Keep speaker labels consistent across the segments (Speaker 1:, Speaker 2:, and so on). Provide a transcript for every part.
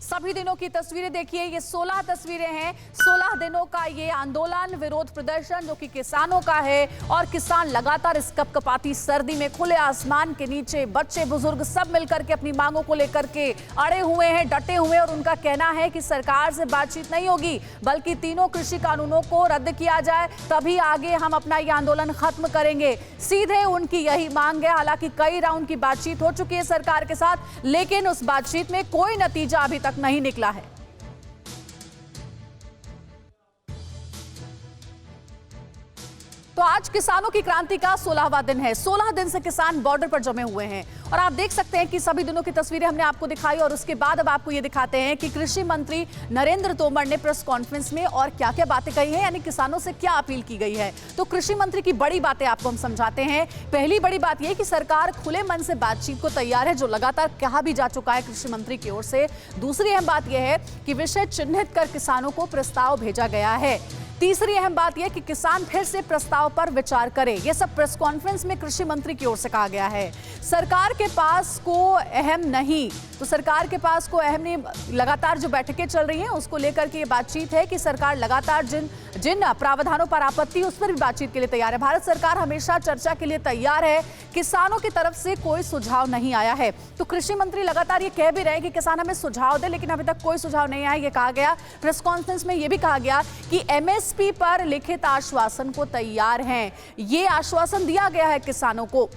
Speaker 1: सभी दिनों की तस्वीरें देखिए, ये 16 तस्वीरें हैं। 16 दिनों का ये आंदोलन, विरोध प्रदर्शन जो कि किसानों का है, और किसान लगातार इस कपकपाती सर्दी में खुले आसमान के नीचे बच्चे बुजुर्ग सब मिलकर के अपनी मांगों को लेकर के अड़े हुए हैं, डटे हुए, और उनका कहना है कि सरकार से बातचीत नहीं होगी बल्कि तीनों कृषि कानूनों को रद्द किया जाए, तभी आगे हम अपना ये आंदोलन खत्म करेंगे। सीधे उनकी यही मांग है। हालांकि कई राउंड की बातचीत हो चुकी है सरकार के साथ, लेकिन उस बातचीत में कोई नतीजा अभी तक नहीं निकला है। तो आज किसानों की क्रांति का 16वां दिन है। 16 दिन से किसान बॉर्डर पर जमे हुए हैं, और आप देख सकते हैं कि सभी दिनों की तस्वीरें हमने आपको दिखाई, और उसके बाद अब आपको ये दिखाते हैं कि कृषि मंत्री नरेंद्र तोमर ने प्रेस कॉन्फ्रेंस में और क्या क्या बातें कही हैं, यानी किसानों से क्या अपील की गई है। तो कृषि मंत्री की बड़ी बातें आपको हम समझाते हैं। पहली बड़ी बात यह कि सरकार खुले मन से बातचीत को तैयार है, जो लगातार कहा भी जा चुका है कृषि मंत्री की ओर से। दूसरी अहम बात यह है कि विषय चिन्हित कर किसानों को प्रस्ताव भेजा गया है। तीसरी अहम बात यह कि किसान फिर से प्रस्ताव पर विचार करें। यह सब प्रेस कॉन्फ्रेंस में कृषि मंत्री की ओर से कहा गया है। सरकार के पास को अहम नहीं, तो सरकार के पास को अहम नहीं, लगातार जो बैठकें चल रही हैं उसको लेकर के ये बातचीत है कि सरकार लगातार जिन प्रावधानों पर आपत्ति उस पर भी बातचीत के लिए तैयार है। भारत सरकार हमेशा चर्चा के लिए तैयार है, किसानों की तरफ से कोई सुझाव नहीं आया है। तो कृषि मंत्री लगातार ये कह भी रहे हैं कि किसान हमें सुझाव दे, लेकिन अभी तक कोई सुझाव नहीं आया। ये कहा गया प्रेस कॉन्फ्रेंस में, ये भी कहा गया कि एमएसपी पर लिखित आश्वासन को तैयार हैं। ये आश्वासन दिया गया है किसानों को।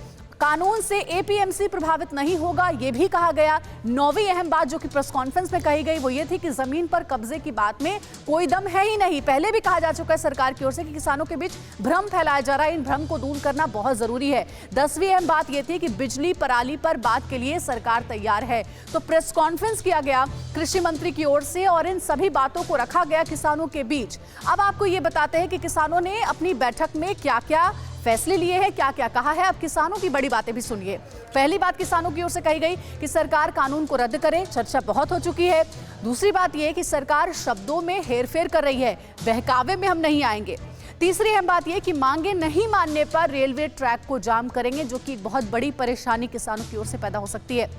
Speaker 1: कानून से एपीएमसी प्रभावित नहीं होगा, यह भी कहा गया। नौवीं अहम बात जो कि प्रेस कॉन्फ्रेंस में कही गई वो ये थी कि जमीन पर कब्जे की बात में कोई दम है ही नहीं। पहले भी कहा जा चुका है सरकार की ओर से कि किसानों के बीच भ्रम फैलाया जा रहा है, इन भ्रम को दूर करना बहुत जरूरी है। 10वीं अहम बात यह थी कि बिजली पराली पर बात के लिए सरकार तैयार है। तो प्रेस कॉन्फ्रेंस किया गया कृषि मंत्री की ओर से, और इन सभी बातों को रखा गया किसानों के बीच। अब आपको ये बताते हैं कि किसानों ने अपनी बैठक में क्या क्या फैसले लिए हैं, क्या क्या कहा है। अब किसानों की बड़ी बातें भी सुनिए। पहली बात किसानों की ओर से कही गई कि सरकार कानून को रद्द करे, चर्चा बहुत हो चुकी है। दूसरी बात यह कि सरकार शब्दों में हेरफेर कर रही है, बहकावे में हम नहीं आएंगे। तीसरी अहम बात यह कि मांगे नहीं मानने पर रेलवे ट्रैक को जाम करेंगे, जो कि बहुत बड़ी परेशानी किसानों की ओर से पैदा हो सकती है।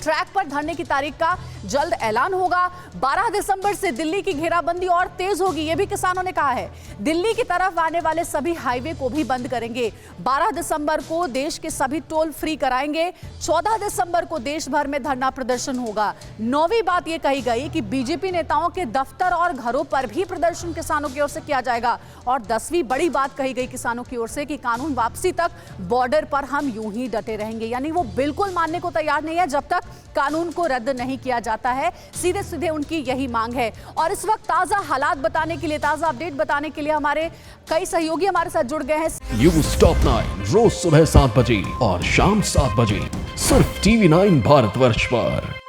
Speaker 1: ट्रैक पर धरने की तारीख का जल्द ऐलान होगा। 12 दिसंबर से दिल्ली की घेराबंदी और तेज होगी, यह भी किसानों ने कहा है। दिल्ली की तरफ आने वाले सभी हाईवे को भी बंद करेंगे। 12 दिसंबर को देश के सभी टोल फ्री कराएंगे। 14 दिसंबर को देश भर में धरना प्रदर्शन होगा। 9वीं बात यह कही गई कि बीजेपी नेताओं के दफ्तर और घरों पर भी प्रदर्शन किसानों की ओर से किया जाएगा। और 10वीं बड़ी बात कही गई किसानों की ओर से कि कानून वापसी तक बॉर्डर पर हम यूं ही डटे रहेंगे, यानी वो बिल्कुल मानने को तैयार नहीं है जब तक कानून को रद्द नहीं किया जाता है। सीधे सीधे उनकी यही मांग है। और इस वक्त ताजा हालात बताने के लिए, ताजा अपडेट बताने के लिए हमारे कई सहयोगी हमारे साथ जुड़ गए हैं।
Speaker 2: न्यूज़ टॉप 9 रोज सुबह 7 बजे और शाम 7 बजे सिर्फ TV9 भारतवर्ष पर।